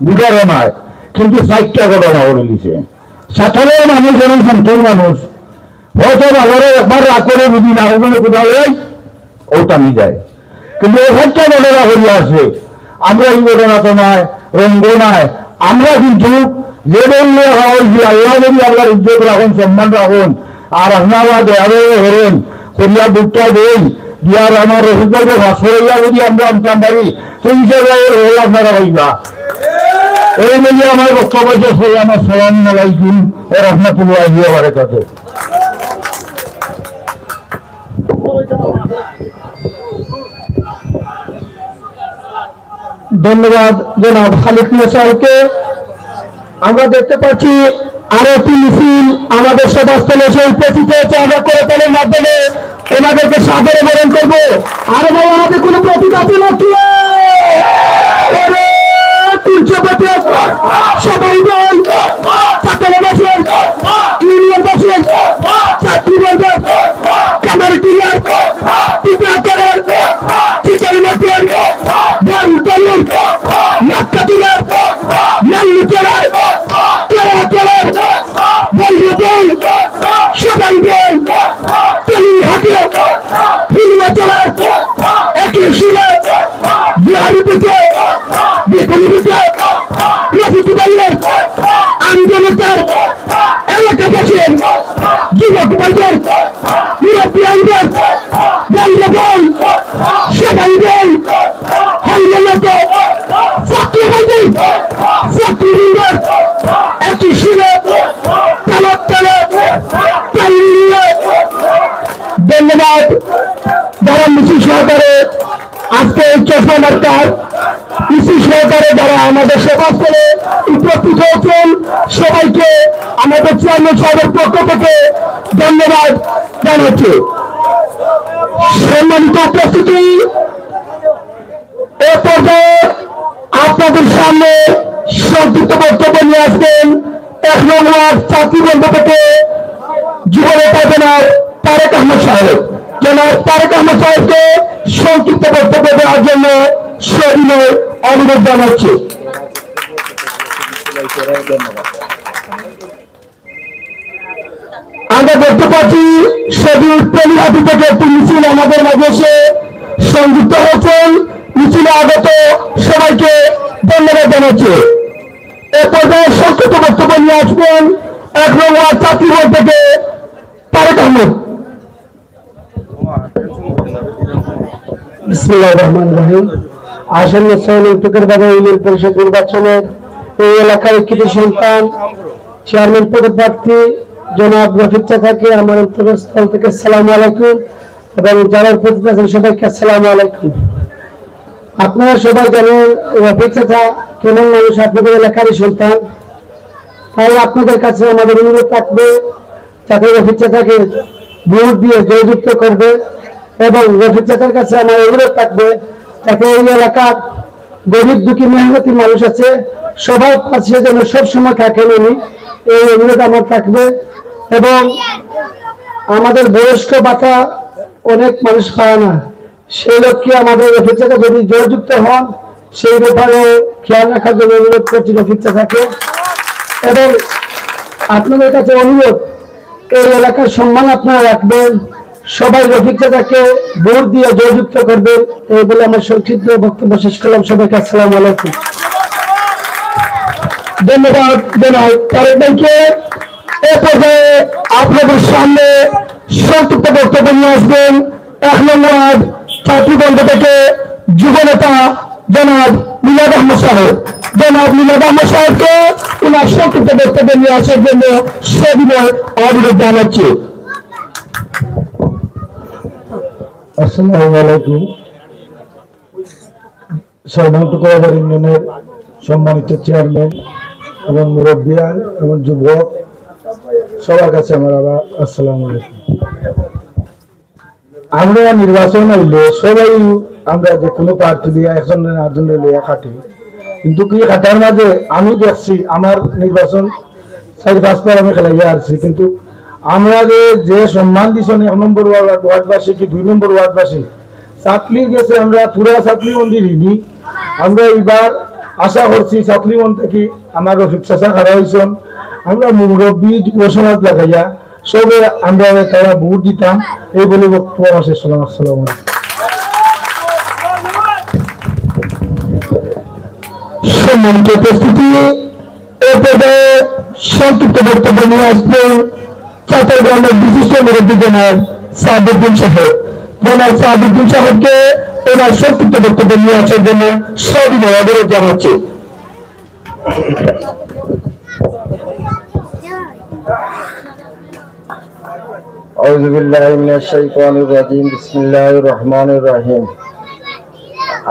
বুঝারও নয়, কিন্তু 4টা ঘটনা করে দিছে। সাঁতারের মানুষ যেমন শান্তর মানুষ হয়তো আবারও একবার রাগ করে বুঝি না ওখানে কোথাও ওটা নিয়ে যায়, কিন্তু এই 4টা ঘটনা করিয়া আছে। আমরা এই ঘটনা তো নয়, রঙ্গ নয়, আমরা কিন্তু যে বললে আল্লাহ যদি আল্লাহর ইজ্জত রাখুন, সম্মান রাখুন, আর আপনারা দেয়ারে হরেন করিয়া বুকটা দেন দিয়ার আমার রসিদকে ভাস করিয়া যদি আমরা আনতাম পারি সেই হিসাবে আপনারা হইবা। এই মিলিয়ে আমার বক্তব্য শেষ হয়ে আমার সালাম আলাইকুম ও রাহমাতুল্লাহি ওয়া বারাকাতুহু। ধন্যবাদ জনাব খালিদ মিয়া সাহেবকে। আমরা দেখতে পাচ্ছি আরো একটি মিছিল আমাদের সভাস্থলে এসে উপস্থিত হয়েছে। আমরা করে তোলার মাধ্যমে এনাদেরকে সাদরে বরণ করবো। আরো ভাই আমাদের কোনো প্রতীক আছে নাকি? সবাই বল ছাত্রবাসী, ইউনিয়নবাসী, ছাত্রীবর্গ, কমিউনিটির টিকাকরণ, টিচার মাঠের বলতলুর নাট্যটির নাল্লুচেরার কেরাকেরার বন্ধুদের সবাই বল তেলিহাটে হিলুয়াচলার একই সুরে বিহারিপুতে বিকুলিপুতে প্রতিবাদের আন্দোলনের এলাকাবাসীর যুবক ভাইদের মুরব্বীদের বন্ধুবল সবাই বল হরিয়ানাত ছাত্র ভাইদের ছাত্রীদের একই সুরে তালাত তালাত তালিয়ে। ধন্যবাদ যারা মিছিল সহকারে আজকে এই চশমা মার্কার মিছিল সহকারে যারা আমাদের সভাস্থলে উপস্থিত হয়েছেন সবাইকে আমাদের চেয়ারম্যান সাহেবের পক্ষ থেকে ধন্যবাদ জানাচ্ছি। সম্মানিত উপস্থিতি, এ পর্যায়ে আপনাদের সামনে সংক্ষিপ্ত বক্তব্য নিয়ে আসবেন 1 নং ওয়ার্ড ছাত্রীবৃন্দ থেকে যুবনেতা জনাব তারেক আহমদ সাহেব। জনাব তারেক আহমদ সাহেবকে সংক্ষিপ্ত বক্তব্য দেওয়ার জন্য সবিনয় অনুরোধ জানাচ্ছি। আমরা দেখতে পাচ্ছি সবির তেলিহাটি থেকে একটি মিছিল আমাদের মাঝে এসে সংযুক্ত হয়েছেন। মিছিলে আগত সবাইকে ধন্যবাদ জানাচ্ছি। এ পর্যায়ে সংক্ষিপ্ত বক্তব্য নিয়ে আসবেন 1 নং ওয়ার্ড ছাত্রীবৃন্দ থেকে তারেক আহমদ। বিসমিল্লাহির রহমানির রহিম। আসন্ন 6 নং টুকেরবাজার ইউনিয়ন পরিষদ নির্বাচনের এই এলাকার কৃতি সন্তান চেয়ারম্যান পদপ্রার্থী জনাব রফিক চাচাকে আমার অন্তরস্থল থেকে আসসালামু আলাইকুম এবং যারা উপস্থিত আছেন সবাইকে আসসালামু আলাইকুম। আপনারা সবাই জানেন রফিক চাচা কেমন মানুষ, আপনাদের এলাকারই সন্তান। তাই আপনাদের কাছে আমাদের অনুরোধ থাকবে যাতে রফিক চাচাকে ভোট দিয়ে জয়যুক্ত করবে এবং রফিক চাচার কাছে আমার অনুরোধ থাকবে যাতে এই এলাকার গরিব দুঃখী মেহনতি মানুষ আছে সবার পাশে যেন সবসময় থাকেন উনি, এই অনুরোধ আমার থাকবে। এবং আমাদের বয়স্ক ভাতা অনেক মানুষ পায় না, সেই লক্ষ্যে আমাদের রফিক চাচা যদি জয়যুক্ত হন সেই ব্যাপারে খেয়াল রাখার জন্য অনুরোধ করছি রফিক চাচাকে। এবং আপনাদের কাছে অনুরোধ, এই এলাকার সম্মান আপনারা রাখবেন, সবাই রফিক চাচাকে ভোট দিয়ে জয়যুক্ত করবেন। এই বলে আমার সংক্ষিপ্ত বক্তব্য শেষ করলাম। সবাইকে আসসালামু আলাইকুম। ধন্যবাদ জানাই তারেক ভাইকে। এ পর্যায়ে আপনাদের সামনে সংক্ষিপ্ত বক্তব্য নিয়ে আসবেন 1 নং ওয়ার্ড ছাত্রীবৃন্দ থেকে যুবনেতা জনাব মিলাদ আহমদ সাহেব। জনাব মিলাদ আহমদ সাহেবকে ওনার সংক্ষিপ্ত বক্তব্য নিয়ে আসার জন্য সবিনয় অনুরোধ জানাচ্ছি। আসসালামু আলাইকুম। 6 নং টুকেরবাজার ইউনিয়নের সম্মানিত চেয়ারম্যান এবং মুরব্বিয়ান এবং যুবক সবার কাছে আমার আবার আসসালামু আলাইকুম। আমরা নির্বাচন হইলে সবাই আমরা যে কোনো প্রার্থী দিয়ে একজনের আরেকজনের লইয়া খাটি, কিন্তু কি খাটার মাঝে আমি দেখছি আমার নির্বাচন 4-5 বার আমি খেলাইয়া আসছি, কিন্তু আমরা যে সম্মান দিচ্ছেন 1 নম্বর ওয়ার্ডবাসী কি 2 নম্বর ওয়ার্ডবাসী চাকলি গেছে, আমরা পুরা চাকলি মন্দির আমরা এইবার আশা করছি ছাত্রীমন থেকে আমার রফিক চাষা খারা হয়েছেন আমরা মুরব্বী ঘোষণা দেখাইয়া সবে আমরা তারা ভোট দিতাম এই বলে বক্তব্য আমার শেষ হলাম। আসসালামু আলাইকুম। সম্মানিত উপস্থিতি এ পর্যায়ে সংক্ষিপ্ত বক্তব্য নিয়ে আসবেন চট্টগ্রামের বিশিষ্ট মুরব্বী জনাব সাহাবুদ্দিন সাহেব। জনাব সাহাবুদ্দিন সাহেবকে এবার সংক্ষিপ্ত বক্তব্য নিয়ে আসার জন্য সবিনয় অনুরোধ জানাচ্ছি। আউযু বিল্লাহি মিনাশ শাইতানির রাজিম। বিসমিল্লাহির রহমানির রহিম।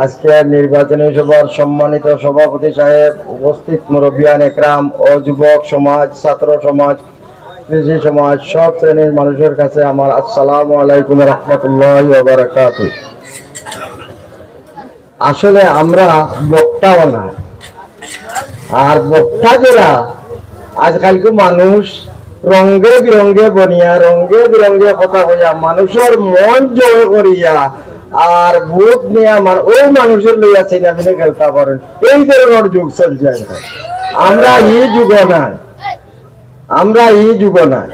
আজকে নির্বাচনী সভার সম্মানিত সভাপতি সাহেব, উপস্থিত মুরব্বিয়ান একরাম ও যুবক সমাজ, ছাত্র সমাজ, কৃষি সমাজ, সব শ্রেণীর মানুষের কাছে আমার আসসালামু আলাইকুম রাহমাতুল্লাহি ওয়া বারাকাতুহু। আসলে আমরা বক্তাও না, আর বক্তা যারা আজকালকে মানুষ রঙে বিরঙ্গে বনিয়া রঙে বিরঙ্গে কথা কইয়া মানুষের মন জয় করিয়া আর ভোট নিয়ে ওই মানুষের লইয়া চিনা মিনে খেলতে পারেন, এই ধরনের যুগ চলছে। আমরা এই যুগ নাই, আমরা এই যুগ নাই।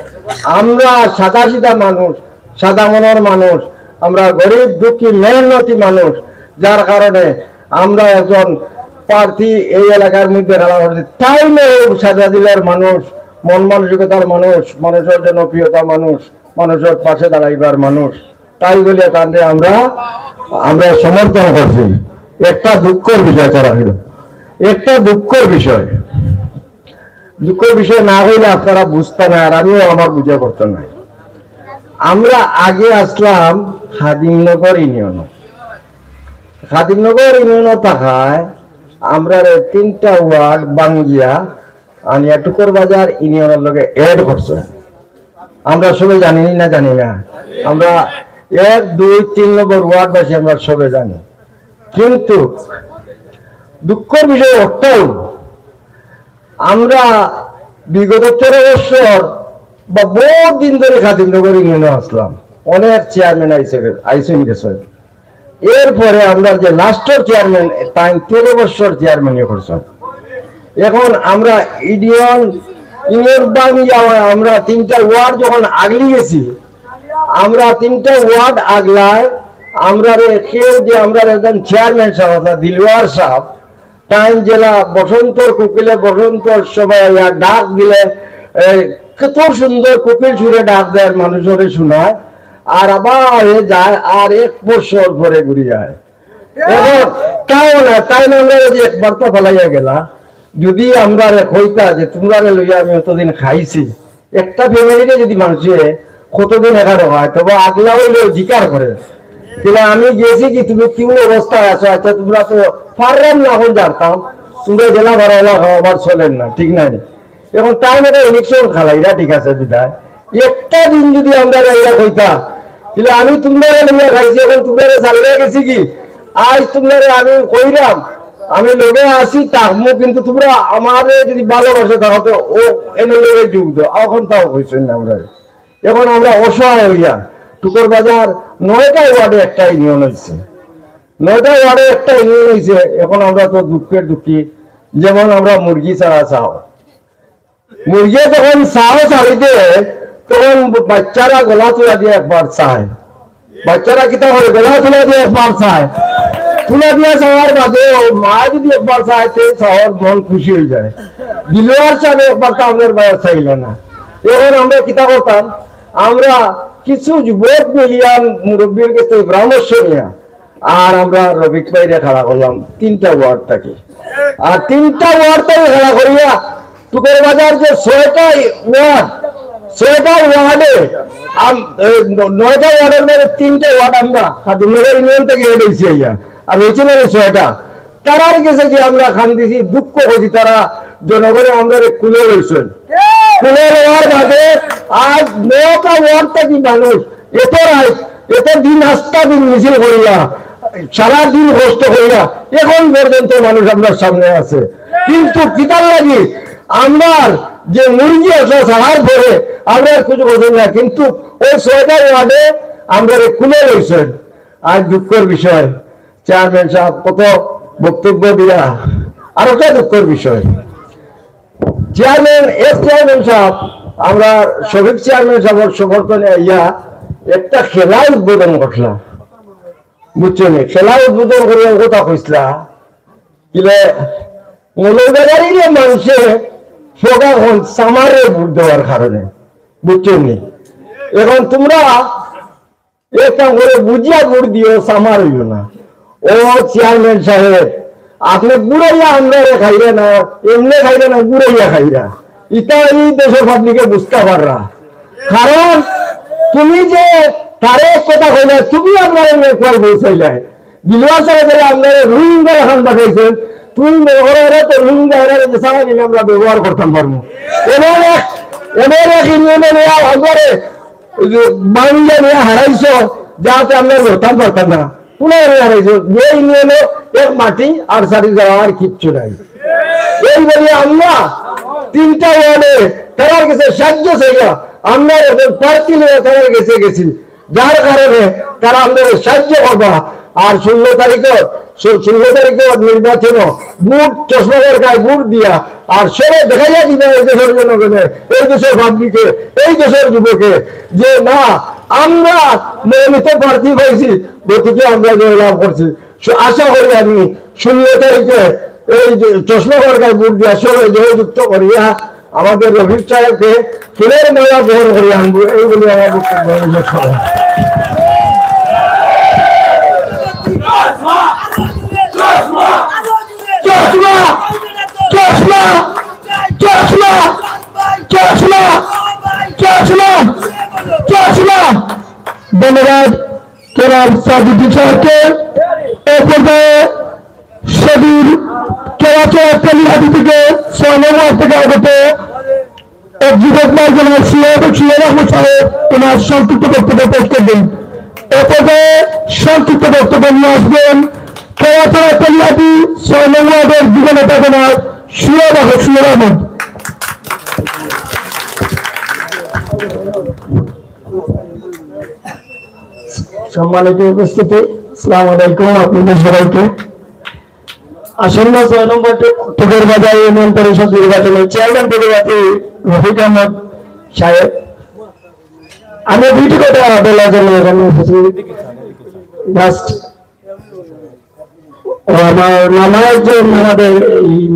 আমরা সাদা সিধা মানুষ, সাদা মনের মানুষ, আমরা গরিব দুঃখী মেহনতি মানুষ, যার কারণে আমরা একজন প্রার্থী এই এলাকার মধ্যে খেলা করছি। তাই সাদা দিলের মানুষ, মন মানসিকতার মানুষ, মানুষের জনপ্রিয়তা মানুষ, মানুষের পাশে দাঁড়াইবার মানুষ, তাই বলে তাদের আমরা সমর্থন করছি। একটা দুঃখের বিষয় করা হইল, একটা দুঃখের বিষয় না হইলে আপনারা বুঝতেন না, আর আমিও আমার বুঝে করতে নাই। আমরা আগে আসলাম খাদিমনগর ইউনিয়ন, খাদিমনগর ইউনিয়ন থাকায় আমরা 3টা ওয়ার্ড বাঙ্গিয়া আনিয়া টুকর বাজার ইউনিয়নের লগে এড করছে। আমরা সবাই জানি না, জানি না, আমরা 1, 2, 3 নম্বর ওয়ার্ড বাসী আমরা সবাই জানি। কিন্তু দুঃখের বিষয় একটাও, আমরা বিগত 13 বছর বা বহু দিন ধরে খাদিমনগর ইউনিয়নে আসলাম, অনেক চেয়ারম্যান আইসেন গেছে। এরপরে আমরা যে লাস্টের চেয়ারম্যান তাই 13 বছর চেয়ারম্যানই করছেন। এখন আমরা ইউনিয়ন আমরা 3টা ওয়ার্ড যখন আগলি গেছি, আমরা 3টা ওয়ার্ড আগলায় আমরা কেউ যে আমরা একজন চেয়ারম্যান সাহেব দিলওয়ার সাহেব তাই জেলা বসন্তর কোকিলে বসন্তর সবাই ডাক দিলে কত সুন্দর কোকিল সুরে ডাক দেয়, মানুষের শোনায়, আর আবার যায় আর 1 বছর পরে ঘুরে যায়। এখন তাই না আমরা যদি একবার তো ফেলাইয়া গেলা, যদি আমরা কইতা যে তোমরা লইয়া আমি অতদিন খাইছি, একটা ফ্যামিলিতে যদি মানুষে কতদিন এখানে হয়, তবে আগলা হইলেও জিকার করে তাহলে আমি গেছি কি তুমি কি অবস্থায় আছো, আচ্ছা তোমরা তো পারলাম না, এখন জানতাম তোমরা জেলা ভাড়া খাওয়াবার চলেন না, ঠিক নাই। এখন তাই না ইলেকশন খেলাইরা ঠিক আছে বিদায়, একটা দিন যদি আমরা এরা কইতা তাহলে আমি তোমরা লইয়া খাইছি, এখন তোমরা চালিয়ে গেছি কি আজ তোমরা আমি কইলাম আমি লোকে আসি তাহমু, কিন্তু তোমরা আমাদের যদি ভালোবাসে তাহলে ও এনে লোকে যুগ দাও, এখন তাও হয়েছে না। আমরা এখন আমরা অসহায় হইয়া টুকর বাজার 9টা ওয়ার্ডে একটা ইউনিয়ন হয়েছে, 9টা ওয়ার্ডে একটা ইউনিয়ন হয়েছে। এখন আমরা তো দুঃখের দুঃখী, যেমন আমরা মুরগি ছাড়া চাও, মুরগি যখন চাও চাইতে তখন বাচ্চারা গলা তুলা দিয়ে একবার চায়, বাচ্চারা কিতা করে গলা তুলা দিয়ে একবার চায়, তুলা দিয়ে চাওয়ার বাদে মা যদি একবার চায় চাওয়ার মন খুশি হয়ে যায়। দিলওয়ার চাবে একবার তো আমাদের বাইরে চাইল না। এখন আমরা কিতা করতাম, আমরা কিছু যুবক মিলিয়ান মুরব্বীর কাছে পরামর্শ নিয়া আর আমরা রফিক ভাইরে খেলা করলাম 3টা ওয়ার্ড থেকে, আর 3টা ওয়ার্ড থেকে খেলা করিয়া টুকর বাজার যে 6টা ওয়ার্ডে 9টা ওয়ার্ডের মধ্যে 3টা ওয়ার্ড আমরা খাদিমনগর ইউনিয়ন থেকে এড হয়েছি, আর হয়েছে না 6টা। তারার কাছে যে আমরা খান দিছি, দুঃখ হয়েছি, তারা জনগণে আমরা কুলে রয়েছেন, কুলে রোয়ার বাদে আজ 9টা ওয়ার্ড থেকে মানুষ এত দিন আস্থা দিন মিছিল করিয়া সারাদিন কষ্ট করিয়া এখন পর্যন্ত মানুষ আপনার সামনে আছে। কিন্তু কিতার লাগি আমরা যে মুরগি আছে সাহার পরে আমরা কিছু বলছেন না, কিন্তু ওই 6টা ওয়ার্ডে আমরা খুলে রয়েছেন। আর দুঃখের বিষয় চেয়ারম্যান সাহেব কত বক্তব্য দিয়া আর একটা দুঃখের বিষয়, চেয়ারম্যান এক্স চেয়ারম্যান সাহেব, আমরা শফিক চেয়ারম্যান সাহেবের সমর্থনে ইয়া একটা খেলা উদ্বোধন করলাম, বুঝছেন? খেলা উদ্বোধন করে কথা কইসলা কিলে মৌলবাজারি মানুষে ফোকা হন সামারে ভোট দেওয়ার কারণে, বুঝছেন? এখন তোমরা একটা করে বুঝিয়া ভোট দিও, সামার হইল না। ও চেয়ারম্যান সাহেব, আপনি গুড়াইয়া আমরা খাইরে না, এমনি খাইরে না, গুড়াইয়া খাইরা, ইটা এই দেশের পাবলিকে বুঝতে পাররা। কারণ তুমি যে তারে কথা কইলে, তুমি আপনার একবার বলছিলে দিলওয়ার সাহেবের আপনার রোহিঙ্গা এখন দেখাইছেন, তুমি ওরা তো রোহিঙ্গা আমরা ব্যবহার করতাম পারবো। এমন এক ইউনিয়নে নেওয়া একবারে বাংলা নিয়ে হারাইছো, যাতে আপনার ধরতাম পারতাম না, পুনরায় হারাইছো। যে ইউনিয়নে এক মাটি আর সারি যাওয়া আর কিচ্ছু নাই। এই বলে আমরা 3টা ওয়ার্ডে তার কাছে সাহায্য চাইল, আমরা প্রার্থী নিয়ে তাদের কাছে গেছি, যার কারণে তারা আমাদের সাহায্য করবা। আর 16 তারিখে নির্বাচন বুট চশমার গায়ে বুট দিয়া আর সবাই দেখা যায় কিনা এই দেশের জনগণে, এই দেশের পাবলিকে, এই দেশের যুবকে যে না আমরা নিয়মিত প্রার্থী পাইছি, গতিকে আমরা জয়লাভ করছি। আশা করি আমি 16 তারিখে এই চশমা গায়ে বুট দিয়া সবাই জয়যুক্ত করিয়া আমাদের রফিক সাহেবকে ফুলের মেলা গ্রহণ করে আনবো, এইগুলি আমার বক্তব্য। ধন্যবাদ কেরাম সাজিদুল সাহেবকে। এ পর্যায়ে শহীদ কেরাচর কালীহাটি থেকে 6 নম্বর থেকে আগত এক যুবক মার্জন সিরাজ আহমদ সাহেব ওনার সংক্ষিপ্ত বক্তব্য পেশ করবেন। এ পর্যায়ে সংক্ষিপ্ত বক্তব্য নিয়ে আসবেন কেরাচর কালীহাটি 6 নম্বরের যুব নেতা জনাব সিরাজ আহমদ। সম্মানিত উপস্থিতি, আসসালামু আলাইকুম আপনাদের সবাইকে। আসন্ন 6 নম্বর টোকের বাজার ইউনিয়ন পরিষদ নির্বাচনে চেয়ারম্যান পদপ্রার্থী রফিক আহমদ সাহেব, আমি 2টি কথা বলার জন্য এখানে এসেছি। জাস্ট আমার নানা একজন আমাদের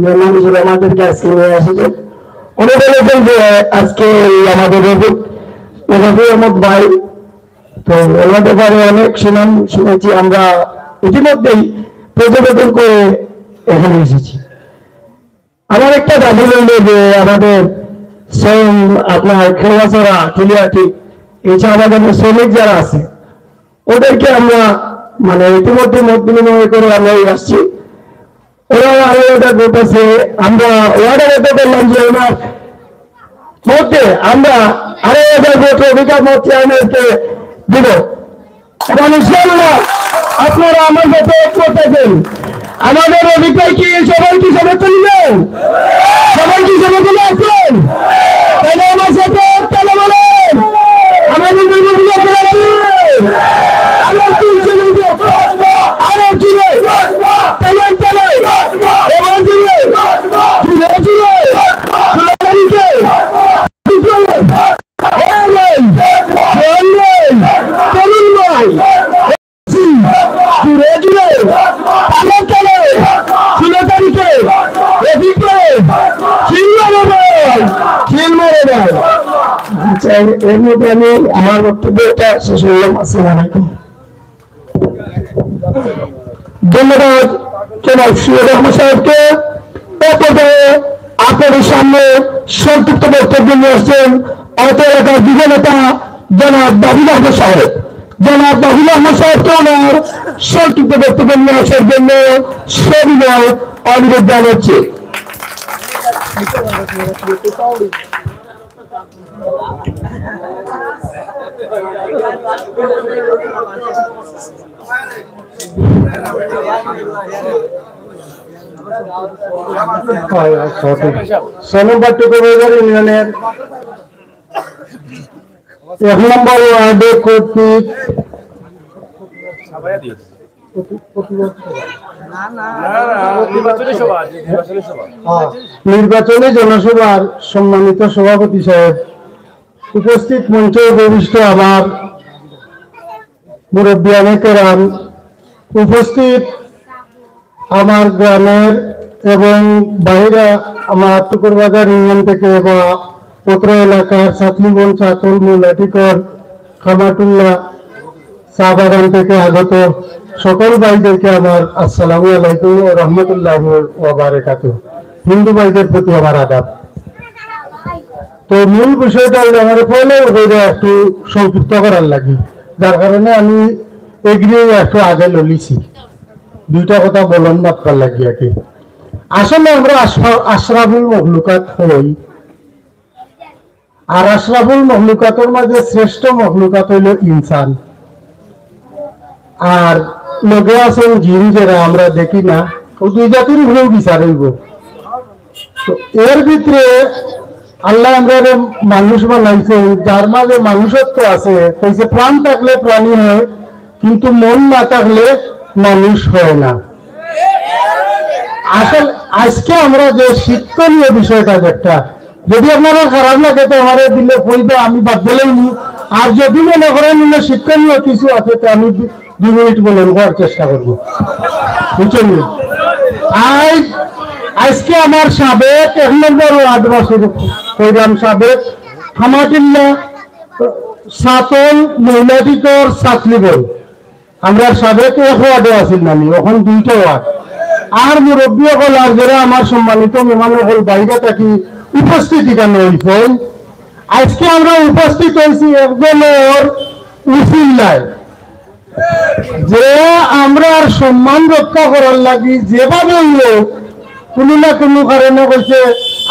মেহমান হিসেবে আমাদেরকে আজকে নিয়ে এসেছে। উনি বলেছেন যে আজকে আমাদের রফিক আহমদ ভাই, তো ওনার ব্যাপারে অনেক শুনেছি, আমরা ইতিমধ্যেই পর্যবেক্ষণ করে এখানে এসেছি। আমার একটা দাবি রইল যে আমাদের আপনার খেলাছড়া তুলিয়াটি এছাড়া আমাদের শ্রমিক যারা আছে ওদেরকে আমরা মানে ইতিমধ্যে মত বিনিময় করে আমরা আসছি। ওরা আরো এটা করতেছে, আমরা ওয়ার্ডের এটা করলাম যে ওনার মধ্যে আমরা আরো 1000 ভোট অধিকার মত চেয়ারম্যানকে দিব। এবং ইনশাআল্লাহ আপনারা আমার সাথে একমত থাকেন। আমাদের অধিকার কি সবাই কি সমর্থন দিবেন? সবাই কি সমর্থন আছেন? তাহলে আমার সাথে তাহলে বলেন আমাদের আমার 300 আরো জুড়ে তাহলে তাহলে এবার জুড়ে এর মধ্যে আমি আমার বক্তব্যটা শেষ করলাম। আসসালামু আলাইকুম। ধন্যবাদ জনাব সিরাজ আহমদ সাহেবকে। আপনাদের সামনে সংক্ষিপ্ত বক্তব্য নিয়ে আসছেন অত এলাকার যুব নেতা জনাব বাবুল আহমদ সাহেব। জনাব বাবুল আহমদ সাহেবকে ওনার সংক্ষিপ্ত বক্তব্য নিয়ে আসার জন্য সবিনয় অনুরোধ জানাচ্ছি। ইউনিয়নের 1 নম্বর ওয়ার্ডে কর্তৃক নির্বাচনী জনসভার সম্মানিত সভাপতি সাহেব, উপস্থিত মঞ্চে উপবিষ্ট আমার মুরব্বিয়ানে কেরাম, উপস্থিত আমার গ্রামের এবং বাইরে আমার টুকুরবাজার ইউনিয়ন থেকে বা পত্র এলাকার সাতলিবন, চাকল, মুলাটিকর, খামাটুল্লাহ, চা বাগান থেকে আগত সকল ভাইদেরকে আমার আসসালামু আলাইকুম ওয়া রাহমাতুল্লাহি ওয়া বারাকাতুহু। হিন্দু ভাইদের প্রতি আমার আদাব। তো মূল বিষয়টা আমার পরে একটু সংক্ষিপ্ত করার লাগে, যার কারণে আমি এগিয়ে একটু আগে ললিছি, দুইটা কথা বলন মাত্রার লাগি আর কি। আসলে আমরা আশরাফুল মখলুকাত হই, আর আশরাফুল মখলুকাতের মাঝে শ্রেষ্ঠ মখলুকাত হইল ইনসান, আর লগে আছেন জিন, যারা আমরা দেখি না, ও দুই জাতির হলেও বিচার হইব। তো এর ভিতরে আল্লাহ আমরা মানুষ বানাইছেন, যার মাঝে মানুষত্ব আছে, কইছে প্রাণ থাকলে প্রাণী হয়, কিন্তু মন না থাকলে মানুষ হয় না। আসলে আজকে আমরা যে শিক্ষণীয় বিষয়টা একটা, যদি আপনারা খারাপ লাগে তো আমার দিলে কইবে, আমি বাদ দিলেই নি। আর যদি মনে করেন শিক্ষণীয় কিছু আছে তো আমি 2 মিনিট বলে হওয়ার চেষ্টা করবো, বুঝছেন? আজকে আমার সাবেক 1 নম্বর ওয়ার্ডবাসীর প্রোগ্রাম, সাবেক খামাটিল্লা, সাতল, মহিলাটিকর, সাতলিবল, আমরা সাবেক 1 ওয়ার্ডে আসিল নামি, এখন 2টা ওয়ার্ড। আর মুরব্বী হল আর যারা আমার সম্মানিত মেহমান হল বাইরে থাকি উপস্থিত এখানে হইছেন, আজকে আমরা উপস্থিত হয়েছি একজনের উসিল্লায়, যে আমরা সম্মান রক্ষা করার লাগি যেভাবে কোনো না কোনো কারণে কইছে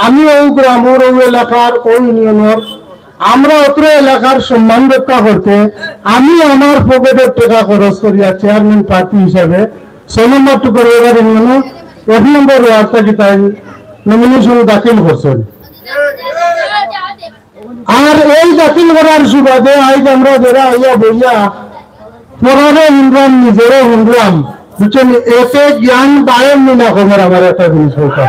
আমি ওই গ্রামের, ওই এলাকার, ওই ইউনিয়নের, আমরা অত্র এলাকার সম্মান রক্ষা করতে আমি আমার পকেটের টাকা খরচ করিয়া চেয়ারম্যান প্রার্থী হিসাবে 6 নম্বর টুকুরবাজার ইউনিয়নে 1 নম্বর ওয়ার্ড থেকে তাই নমিনেশন দাখিল করছেন। আর এই দাখিল করার সুবাদে আজ আমরা যারা আইয়া বইয়া পড়ারও শুনলাম, নিজেরও শুনলাম, বুঝছেন? এতে জ্ঞান বায়ন না খবর আমার একটা জিনিস হইতা।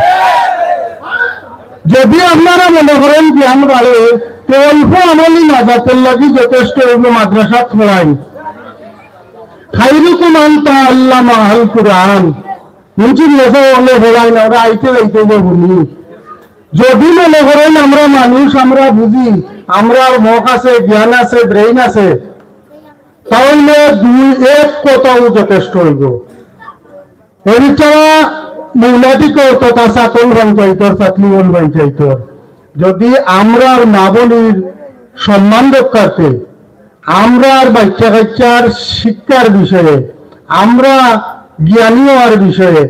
যদি আপনারা মনে করেন জ্ঞান বাড়ে, তো অল্প আমলি নাজাতের লাগি যথেষ্ট মাদ্রাসা পড়াই। খাইরুকুম মান তাআল্লামা আল কুরআন, বুঝছেন? এসব হলে পড়াই না, ওরা আইতে যাইতে বলি। যদি মনে করেন আমরা মানুষ, আমরা বুঝি, আমরা মুখ আছে, জ্ঞান আছে, ব্রেইন আছে, তাহলে 2-1 কথাও যথেষ্ট হইব। এছাড়া মহিলাটিকর তথা সাতল পঞ্চায়েতর, সাতলিবন পঞ্চায়েতর, যদি আমরা মা বোনের সম্মান রক্ষার্থে, আমরা বাচ্চা কাচ্চার শিক্ষার বিষয়ে, আমরা জ্ঞানী হওয়ার বিষয়ে,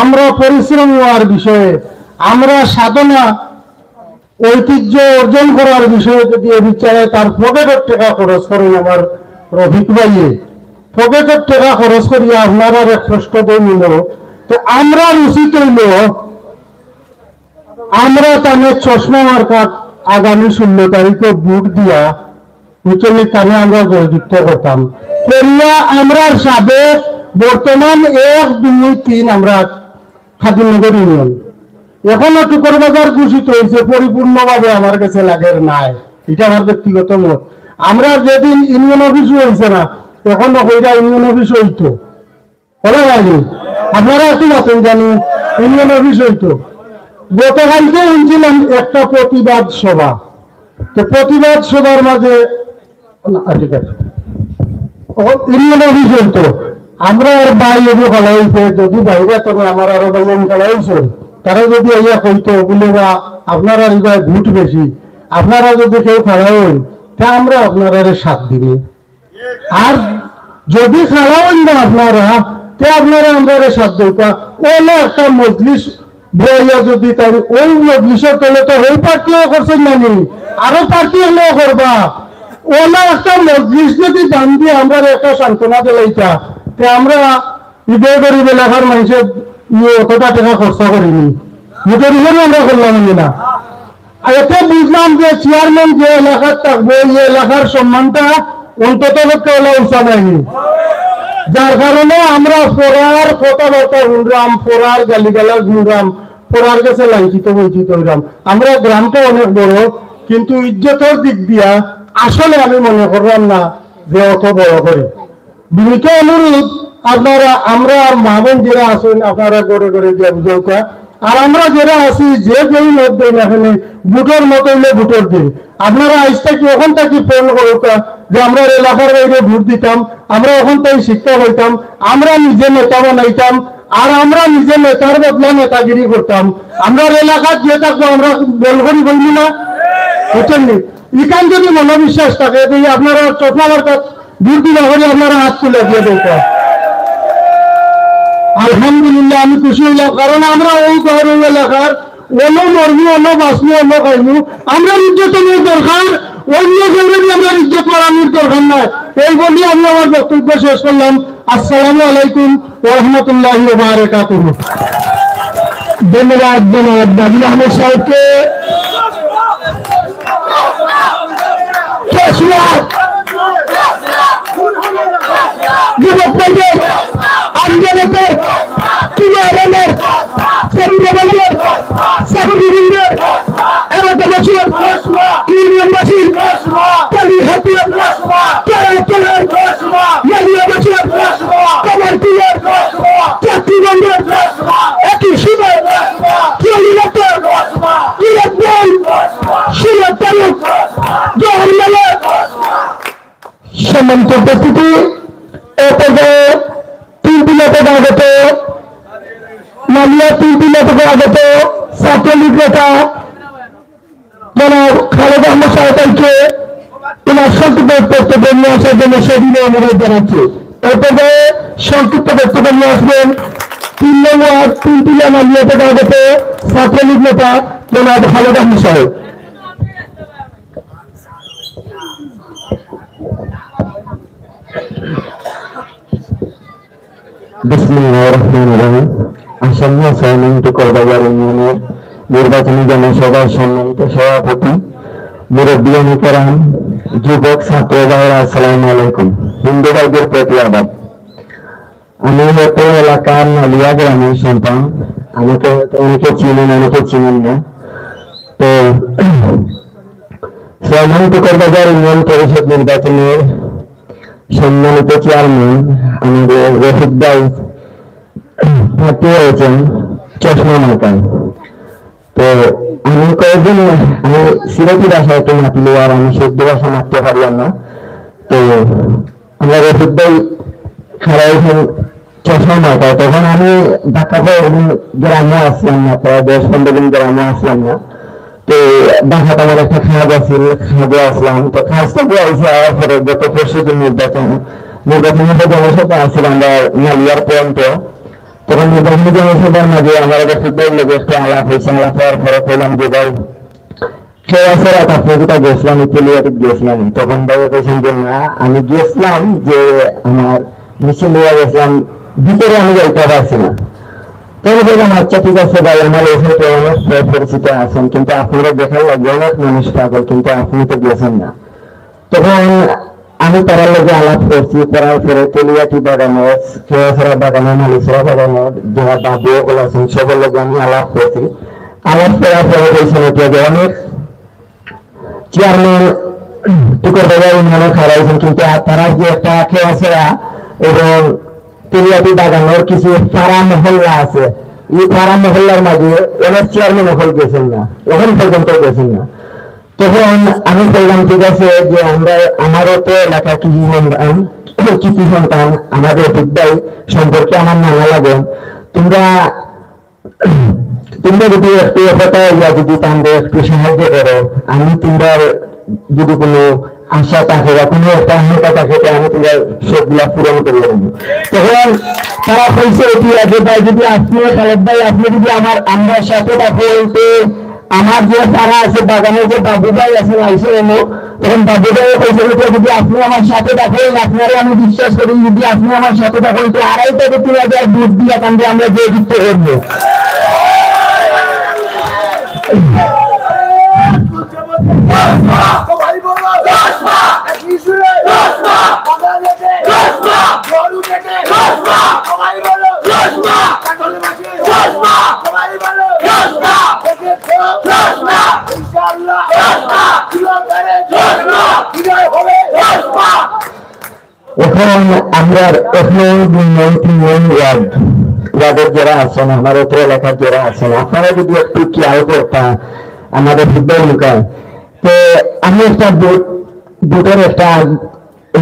আমরা পরিশ্রম হওয়ার বিষয়ে, আমরা সাধনা ঐতিহ্য অর্জন করার বিষয়ে যদি এ বিচারে তার পকেটের টাকা খরচ করেন, আমার রফিক ভাইয়ে পকেটের টাকা খরচ করিয়া আপনারা এক কষ্ট নিল, তো আমরা উচিত হইল আমরা তাদের চশমা মার্কাত আগামী 16 তারিখে ভোট দিয়া উচ্চলি কানে আমরা জয়যুক্ত করতাম করিয়া আমরা সাবেক বর্তমান 1, 2, 3 আমরা খাদিমনগর ইউনিয়ন এখনো টুকুরবাজার ঘোষিত হয়েছে, পরিপূর্ণভাবে আমার কাছে লাগের নাই, এটা আমার ব্যক্তিগত মত। আমরা যেদিন ইউনিয়ন অফিস হয়েছে না, তখন ওইটা ইউনিয়ন অফিস হইতো, বলা হয়নি? আপনারা একটু মতন জানি ইউনিয়ন অফিস হইতো। গতকালকে শুনছিলাম একটা প্রতিবাদ সভা, তো প্রতিবাদ সভার মাঝে ঠিক আছে ইউনিয়ন অফিস হইতো। আমরা আর বাইরে খেলা হয়েছে, যদি বাইরে তবে আমার আরো বাইন খেলা হয়েছে, তারা যদি ইয়া কইতো বলে আপনারা ভোট বেশি, আপনারা যদি কেউ খেলা হই তা আমরা আপনারা সাথ দিব, আর যদি খেলা হই না আপনারা তে আপনারা আমরা সাথ দেবা। ওলা একটা মজলিস বইয়া যদি তাই ওই মজলিসের তলে তো ওই পার্টিও করছেন নানি, আরো পার্টি হলেও করবা। ওলা একটা মজলিস যদি দান দিয়ে আমরা একটা সান্ত্বনা দিলাইতা, তে আমরা ঈদের গরিব এলাকার মানুষের অতটা টাকা খরচা করিনি, ভোটের হিসেবে আমরা করলাম না। আর এতে বুঝলাম যে চেয়ারম্যান যে এলাকার থাকবে এই এলাকার সম্মানটা অন্তত পক্ষে হলে উঁচা নেয়নি। যার কারণে আমরা পড়ার কথাবার্তা শুনলাম, পড়ার গালিগালাজ শুনলাম, পড়ার কাছে লাঞ্ছিত বঞ্চিত হইলাম। আমরা গ্রামটা অনেক বড়, কিন্তু ইজ্জতের দিক দিয়া আসলে আমি মনে করলাম না যে অত বড় করে। বিনীত অনুরোধ আপনারা, আমরা মা বোন যারা আছেন আপনারা গড়ে গড়ে দিয়ে বুঝৌকা, আর আমরা যারা আছি যে কেউ মত দেন এখানে ভোটের মত হইলে ভোটের দিন। আপনারা আজ থেকে ওখান থেকে ফোন করুকা যে আমরা এলাকার বাইরে ভোট দিতাম, আমরা ওখান থেকে শিক্ষা হইতাম, আমরা নিজে নেতা বানাইতাম, আর আমরা নিজে নেতার বদলা নেতাগিরি করতাম। আমরা এলাকার যে থাকবো আমরা বেলগড়ি বলবি না, বুঝছেন নি? এখান যদি মনোবিশ্বাস থাকে আপনারা চশমার কাছে ভোট দিলে হলে আপনারা হাত তুলে দিয়ে দেওয়া। আলহামদুলিল্লাহ আমি খুশি হইলাম, কারণ আমরা ওই শহর এলাকার অন্য মরবি, অন্য বাঁচবো, অন্য খাইবো, আমরা ইজ্জতের দরকার, অন্য জরুরি আমরা ইজ্জত করানোর দরকার নয়। এই বলি আমি আমার বক্তব্য শেষ করলাম। আসসালামু আলাইকুম ওয়া রাহমাতুল্লাহি ওয়া বারাকাতুহু। ধন্যবাদ জনাব নাবিল আহমেদ সাহেবকে। আন্দোলনের কিনারের সেন্দ্রবাজার সাবরিনের এলাকাবাসীর ইউনিয়নবাসীর কালীহাটির কেরাকেলের মালিয়াবাসীর কমারপুরের চাকরিবন্ধের একই সময় কিয়ালিয়াতের কিয়াতবল সিলেট তালুক জওহরলালের সম্মানিত উপস্থিতি, এ পর্যায়ে 3 দিনের আগত মালিয়া 3 দিনের আগত ছাত্রলীগ নেতা জনাব খালেদ আহমদ সাহেবকে তোমার সংক্ষিপ্ত বক্তব্য নিয়ে আসার জন্য সেদিনে অনুরোধ জানাচ্ছি। এ পর্যায়ে সংক্ষিপ্ত বক্তব্য নিয়ে আসবেন 3 নং ওয়ার্ড 3 টিলা মালিয়া থেকে আগত ছাত্রলীগ নেতা জনাব খালেদ আহমদ সাহেব। বিসমিল্লাহির রহমানির রহিম। আসন্ন 6 নং টুকরবাজার ইউনিয়নের নির্বাচনী জনসভার সম্মানিত সভাপতি, মুরব্বিয়ান কেরাম, যুবক ছাত্র ভাইরা, আসসালামু আলাইকুম। হিন্দু ভাইদের প্রতি আদাব। আমি হয়তো এলাকার নালিয়া গ্রামের সন্তান, আমাকে অনেকে চিনেন অনেকে চিনেন না। তো 6 নং টুকরবাজার ইউনিয়ন পরিষদ নির্বাচনের সম্মানিত চেয়ারম্যান আমাদের রফিক ভাই প্রার্থী হয়েছেন চশমা মার্কায়। তো আমি কয়েকদিন আমি সিলেটি ভাষা একটু মাতলি, আর আমি শুদ্ধ ভাষা মারতে পারলাম না। তো আমরা রফিক ভাই খারাপ হয়েছেন চশমা মার্কায়, তখন আমি ঢাকাতে গ্রামে আসলাম না, প্রায় 10-15 দিন গ্রামে আসলাম না। তো ঢাকাতে আমার একটা খাওয়া আছিল, খাওয়া আসলাম। তো খাসটা বলছে আওয়ার পরে গত পরশু দিন নির্বাচনের জনসভা আসছিল আমরা নালিয়ার পর্যন্ত। তখন নির্বাচনী জনসভার মাঝে আমার রফিক ভাইয়ের লোক একটু আলাপ হয়েছে। আলাপ হওয়ার পরে বললাম যে ভাই কেউ আছে রাত আপনি কোথায় গেছিলাম, ইতালিয়াতে গেছিলাম। তখন ভাই বলছেন যে না, আমি গেছিলাম যে আমার মিছিল হয়ে গেছিলাম, ভিতরে আমি যাইতে পারছি না। তবে বললাম আচ্ছা ঠিক আছে ভাই, আমার এখানে অনেক পরিচিত আছেন, কিন্তু আপনারা দেখার লাগবে অনেক মানুষ পাগল, কিন্তু আপনি তো গেছেন না। তখন আমি তার লোকে আলাপ করছি, করার পরে তেলিয়াটি বাগানের, খেয়াছড়া বাগানের, মালিছড়া বাগানের যারা বাবু আছেন সবার লোক আমি আলাপ করছি। আলাপ করার পরে বলছেন যে অনেক চেয়ারম্যান টুকরবাজার ইউনিয়নে খারাইছেন, কিন্তু তারা যে একটা খেয়াছড়া এবং তেলিয়াটি বাগানোর কিছু পাড়া মহল্লা আছে, এই পাড়া মহল্লার মাঝে অনেক চেয়ারম্যান এখন গেছেন না, এখন পর্যন্ত গেছেন না। তখন আমি বললাম ঠিক আছে যে আমরা আমারও তো এলাকা কৃষি সন্তান, আমাদের বিদ্যায় সম্পর্কে আমার নানা লাগে, তোমরা যদি একটু যদি তোমরা একটু সাহায্য করো, আমি তোমরা যদি কোনো আশা থাকে বা কোনো একটা আশঙ্কা থাকে আমি তোমরা সবগুলা পূরণ করে দেবো। তখন তারা বলছে ভাই যদি আপনি খালেদ ভাই আপনি যদি আমরা সাথে থাকেন, আমার যে তারা আছে বাগানের যে বাবু ভাই আছে আইসে এলো, তখন বাবু ভাই বলছে যদি আপনি আমার সাথে থাকেন, আপনারা আমি বিশ্বাস করি যদি আপনি আমার সাথে থাকেন তো 2.5 থেকে 3 হাজার ভোট দিয়ে আমরা যে যুক্ত করবো। Dosma! এখন আমরা এখানে 2 ওয়ার্ডের যারা আছেন, আমার অত্র এলাকার যারা আছেন, আপনারা যদি একটু খেয়াল করতেন আমাদের ফুটবল মুখায়, তো আমি একটা বুটের একটা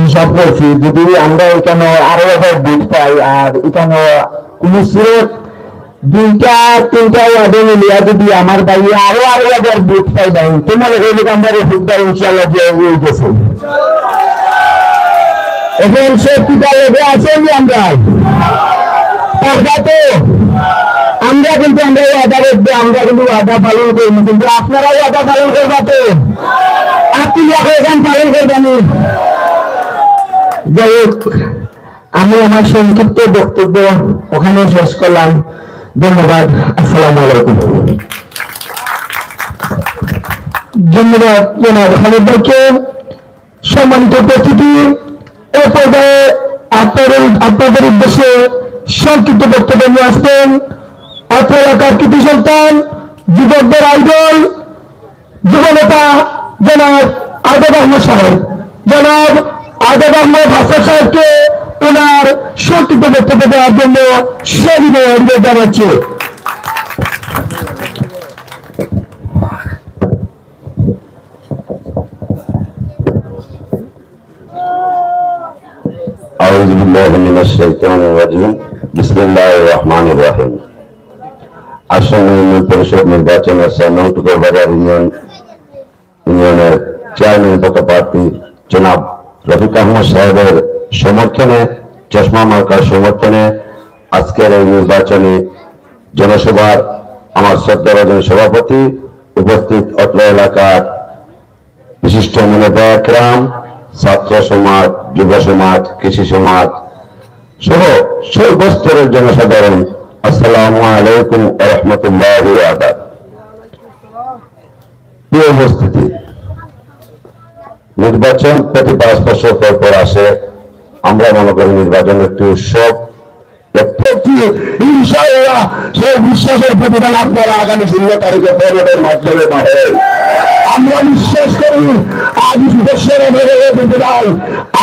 হিসাব করছি, যদি আমরা এখানে আরো একবার বুট পাই আর এখানে কোন সুরত 2-3টা ওয়ার্ডে মিলিয়া যদি আমার বাইরে আরো একবার বুট পাই দেন, তোমার আমরা ফুটবল ইনশাল্লাহ যে হয়ে গেছে। এখন সত্যিটা লেগে আছেন আমরা আমরা কিন্তু আমরা ওয়াদা পালন করিনি, কিন্তু আপনারাও ওয়াদা পালন করবাতে আপনি এখন পালন করবেন। যাই হোক, আমি আমার সংক্ষিপ্ত বক্তব্য ওখানে শেষ করলাম। ধন্যবাদ। আসসালামু আলাইকুম। ধন্যবাদ জনাব খালেদ ভাইকে। সম্মানিত উপস্থিতি, এ পর্যায়ে আপনাদের উদ্দেশ্যে সংক্ষিপ্ত বক্তব্য নিয়ে আসবেন অত্র এলাকার কৃতি সন্তান, যুবকদের আইডল, যুবনেতা জনাব আজাদ আহমদ সাহেব। জনাব আজাদ আহমদ হাসান সাহেবকে ওনার সংক্ষিপ্ত বক্তব্য দেওয়ার জন্য সবিনয় অনুরোধ জানাচ্ছি। أعوذ بالله من الشيطان الرجيم بسم الله الرحمن الرحيم আসন্ন ইউনিয়ন পরিষদ নির্বাচনে 6 নং টুকরবাজার ইউনিয়নের চেয়ারম্যান পদপ্রার্থী জনাব রফিক আহমদ সাহেবের সমর্থনে, চশমা মার্কার সমর্থনে আজকের এই নির্বাচনী জনসভার আমার শ্রদ্ধাভাজন সভাপতি, উপস্থিত অত্র এলাকার বিশিষ্ট মুরব্বিয়ান, ছাত্র সমাজ, যুব সমাজ, কৃষি সমাজ সহ সর্বস্তরের জনসাধারণ, আসসালামু আলাইকুম ওয়া রাহমাতুল্লাহি ওয়া বারাকাতুহু। প্রিয় উপস্থিতি, নির্বাচন প্রতি 5 বছর পর আসে। আমরা মনে করি নির্বাচন একটি উৎসব। ইনশাআল্লাহ সেই বিশ্বাসের প্রতিদান আপনারা আগামী 16 তারিখে ভোটের মাধ্যমে পাবেন। আমরা বিশ্বাস করি আজ দেশের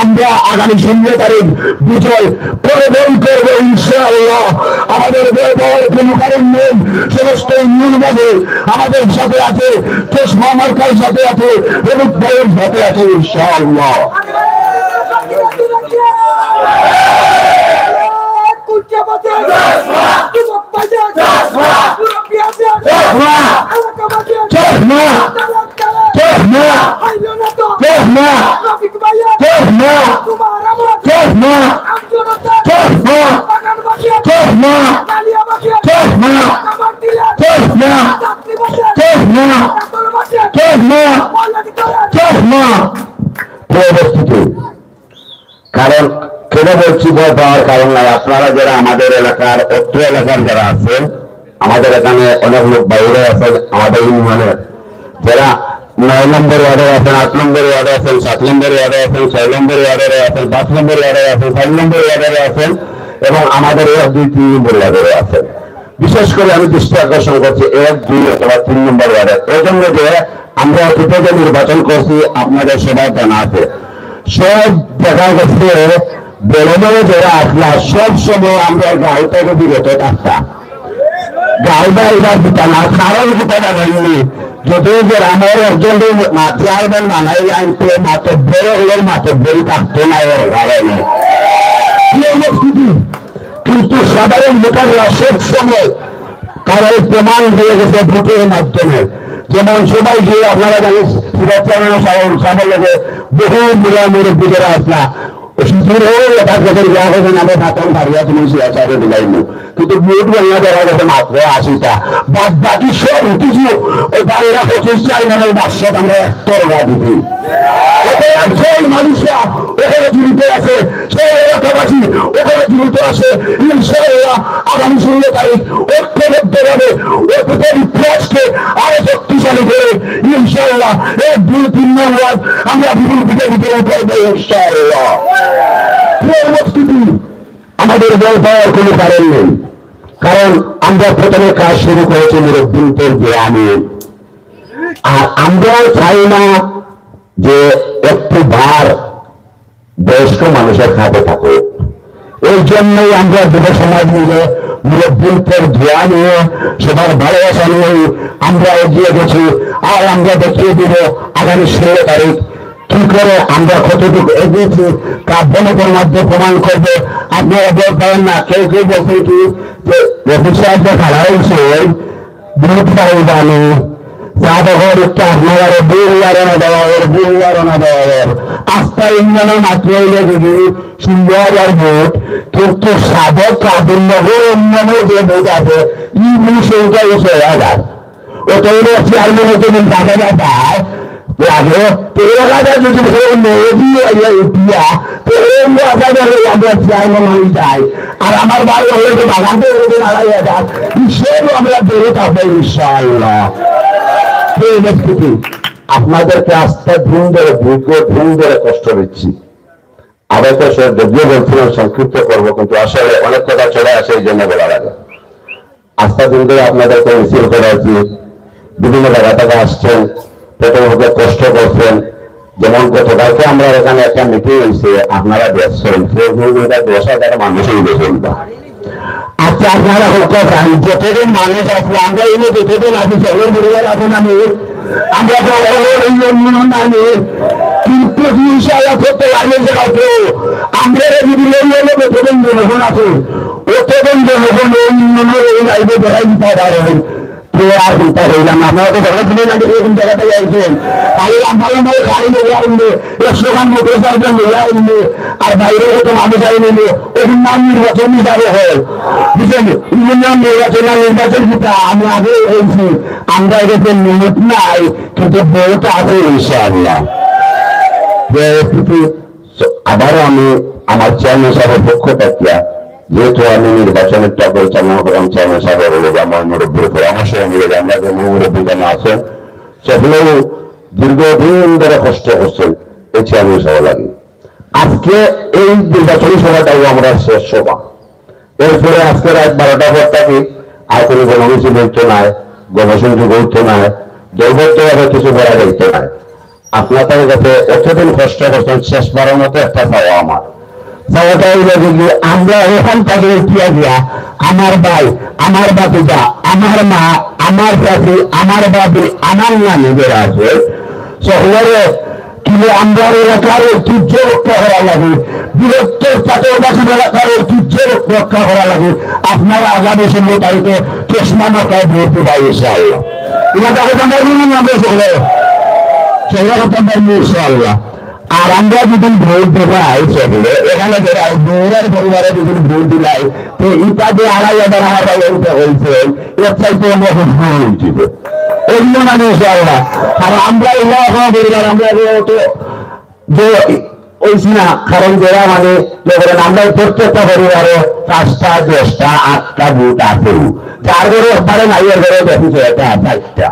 আমরা আগামী 16 তারিখ বিজয় প্রবল করবো ইনশাআল্লাহ। আমাদের ব্যবহার কোনো কারণ নেই, সমস্ত নির্বাচনে আমাদের সাথে আছে, চশমা মার্কার সাথে আছে, এবং ভাইয়ের সাথে আছে ইনশাআল্লাহ। কারণ কেন বলছি ভয় পাওয়ার কারণ নাই, আপনারা যারা আমাদের এলাকার অত্র এলাকার যারা আছেন, আমাদের এখানে অনেক লোক বাইরে আছেন, আমাদের ইউনিয়নের যারা 9 নম্বর ওয়ার্ডে আছেন, 8 নম্বর ওয়ার্ডে আছেন, 7 নম্বর ওয়ার্ডে আছেন, 6 নম্বর ওয়ার্ডে আছেন, 5 নম্বর ওয়ার্ডে আছেন, 7 নম্বর ওয়ার্ডে আছেন, এবং আমাদের 1, 2, 3 নম্বর ওয়ার্ডে আছেন। বিশেষ করে আমি দৃষ্টি আকর্ষণ করছি 1, 2 অথবা 3 নম্বর ওয়ার্ডে। এই জন্য যে আমরা অতীতে যে নির্বাচন করছি আপনাদের সবাই জানা আছে, সব দেখা গেছে বড় বড় যারা আসলা সব সময় আমরা গাড়ি থেকে বিরত থাকতাম। গাড়িটা এবার দিতা না, কারণ দিতাটা হয়নি। যদিও যে আমার একজন চেয়ারম্যান মানাই আনতে মাতব্বর হলের মাতব্বরই থাকতো না এর কারণে, কিন্তু সাধারণ ভোটাররা সব সময় কারণ প্রমাণ দিয়ে গেছে ভোটের মাধ্যমে। যেমন সবাই গিয়ে আপনারা জানেন সামনে লেগে বহু মুরব্বী যারা আসলা কিন্তু ভোট গণনা করা গেছে মাত্র 80টা, বাদ বাকি সব কিছু ওই 12-25 বাক্সত আমরা তরবা দিবি। সেই মানুষরা ওখানে জীবিত আছে, সেই এলাকাবাসী ওখানে জীবিত আছে। ইনশাআল্লাহ আগামী 16 তারিখ ঐক্যবদ্ধভাবে ওই ইতিহাসকে আরো শক্তিশালী করে ইনশাআল্লাহ 1, 2, 3 নম্বর আমরা ভিতরে করবো ইনশাআল্লাহ। আমাদের বল পাওয়ার কোনো কারণ নেই, কারণ আমরা প্রথমে কাজ শুরু করেছি মুরব্বীদের গ্রামে। আর আমরা চাই না যে একটু ভার বয়স্ক মানুষের হাতে থাকুক। এই জন্যই আমরা যুব সমাজ মিলে মুরব্বীদের ধোয়া নিয়ে সবার ভালোবাসা নিয়ে আমরা এগিয়ে গেছি। আর আমরা দেখিয়ে দিব আগামী 16 তারিখ কি করে আমরা কতটুকু এগিয়েছি তা বনকের মধ্যে প্রমাণ করবে। আপনারা বল পারেন না, কেউ কেউ বলছেন কি যে রফিক সাহেব যে খাড়া হয়েছে বিরোধ পাইবানি যাদবর একটু আপনারা বুড়ারণা দেওয়ার বুড়ারণা দেওয়ার আস্থা ইঞ্জনের মাত্র হইলে যদি সুন্দর আর ভোট, কিন্তু সাধক কাদুল্লভের ইঞ্জনের যে ভোট আছে ই সেইটা 6,000 ওটা হলো চেয়ারম্যানের যদি টাকা যায় লাগে 13,000 যদি উঠিয়া 13,000 আমরা চেয়ারম্যান হয়ে যাই। আর আমার বাড়ি হলে যে বাগান থেকে 2,500 সেও আমরা বেড়ে থাকবো ইনশাআল্লাহ। আপনাদেরকে আস্থা ধুম ধরে ধুম ধরে কষ্ট দিচ্ছি। আবার তো সে যদিও বলছিলাম সংক্ষিপ্ত করবো, কিন্তু আসলে অনেক কথা চলে আসে এই জন্য বলা লাগে। আস্থা ধুম ধরে আপনাদেরকে মিছিল করা উচিত। বিভিন্ন জায়গা থেকে আসছেন, প্রথমে কষ্ট করছেন। যেমন গতকালকে আমরা এখানে একটা মিটিং হয়েছে, আপনারা দেখছেন 10,000 মানুষই দেখেন। আচ্ছা আপনারা চাই যতদিন মানুষ আসলে আমরা এনে যতদিন আছি সবের পরিবার আছেন আমি আমরা তো নানি, কিন্তু ইনশাআল্লাহ করতে লাগবে যে কাউকে আমরা যদি যতদিন জনগণ আছে অতদিন জনগণ এই লাইভে বেড়াই দিতে পারেন। আর চিন্তা করলাম আপনারা তো ভালো ছিলেন আগে এরকম জায়গাতে যাইছেন, তাহলে আমরা গাড়ি নিয়ে আনবে 100 খান মোটর সাইকেল নিয়ে আনবে আর বাইরে হতো মানুষ আইনে ওর নাম নির্বাচন হিসাবে হয় বুঝলেন। ইউনিয়ন নির্বাচন যেটা আমি আগে হয়েছি, আমরা এটাতে নিয়ত নাই কিন্তু বহুত আছে ইনশাআল্লাহ। আবারও আমি আমার চেয়ারম্যান সাহেবের পক্ষ থেকে, যেহেতু আমি নির্বাচনেরটা পরিচালনা করলাম চেয়ারম্যান সাহেবের অনুযায়ী আমার মুরব্বীর পরামর্শ অনুযায়ী আমরা যে মুরব্বী কেন আছেন সেগুলো দীর্ঘদিন ধরে কষ্ট করছেন এই চেয়ারম্যান সভা লাগে। আজকে এই নির্বাচনী সভাটাও আমরা শেষ সভা। এরপরে আজকে রাত 12টা পর থাকি আর কোনো গণমিছিল হইতো নাই, গণসংযোগ হইতো নাই, দলবদ্ধভাবে কিছু বলা যাইতো নাই। আপনাদের কাছে এতদিন কষ্ট করছেন, শেষবারের মতো একটা চাওয়া আমার আমরা এখান থেকে উঠিয়া দিয়া আমার ভাই, আমার বাতিজা, আমার মা, আমার চাষি, আমার বাবি, আমার নানিদের আছে শহরে কিন্তু আমরা এলাকার ঐতিহ্য রক্ষা করা লাগে, বৃহত্তর চাকরবাসী এলাকার ঐতিহ্য রক্ষা করা লাগে। আপনারা আগামী 16 তারিখে চশমা মাথায় ভোট দেওয়া ইনশাআল্লাহ। এটা কথা আমরা ইনশাআল্লাহ। আর আমরা যদি ভোট দেওয়াই সেগুলো এখানে দৌড়ের পরিবারে যদি ভোট দিলাই তো এটা যে 2,500 আমার হয়েছে এর চাইতে আমরা ভোট উচিত অন্য মানে ইনশাআল্লাহ। আর আমরা পরিবার আমরা যে ওইছি না, কারণ যারা মানে আমরা প্রত্যেকটা পরিবারে 5টা 10টা 8টা ভোট আছে, যার ঘরে একবারে নাই এর ঘরে দেখি 4টা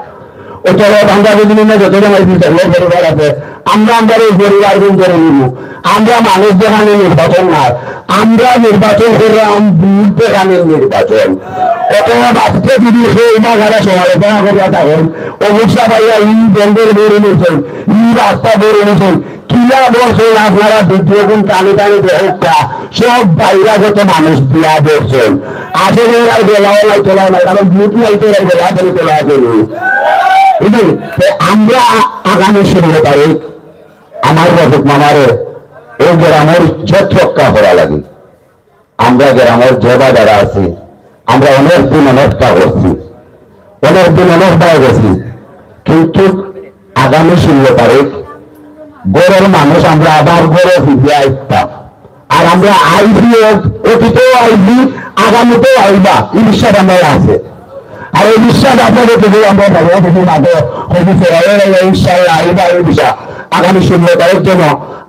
ওটা আমরা যদি যতজন পরিবার আছে আমরা এই পরিবার গুণ করে নিব। আমরা মানুষ দেখানে নির্বাচন না, আমরা নির্বাচন করলাম বুথ দেখানের নির্বাচন। অতএব আজকে যদি সেই বাঘারা সমালোচনা করিয়া থাকেন অবশ্যই ভাইয়া ই ব্যাংকের বেড়ে নিয়েছেন, ই রাস্তা বেড়ে নিয়েছেন, কিনা বলছেন আপনারা দ্বিতীয় গুণ টানি টানি দেহটা সব বাইরাগত মানুষ দিয়া বলছেন। আসলে আর বেলাও নাই তোলা নাই, কারণ বুথ নাই তোলা বেলা করে তোলা করি। আমরা আগামী 16 তারিখ আমার রফিক মামারে এই গ্রামের ইজ্জত রক্ষা করা লাগে। আমরা গ্রামের যে বাজারা আছি আমরা অনেকদিন অনেকটা করছি, অনেকদিন অনেক পায়ে গেছি, কিন্তু আগামী 16 তারিখ গড়ের মানুষ আমরা আবার গড়ে ফিরিয়ে আসতাম। আর আমরা আইবি, অতীতেও আইবি, আগামীতেও আইবা এই বিশ্বাস আমরা আছে। আর এই বিশ্বাস আপনাদের থেকে আমরা ইনশাআল্লাহ আইবা এই বিষয় আগামী 16 তারিখ জন্য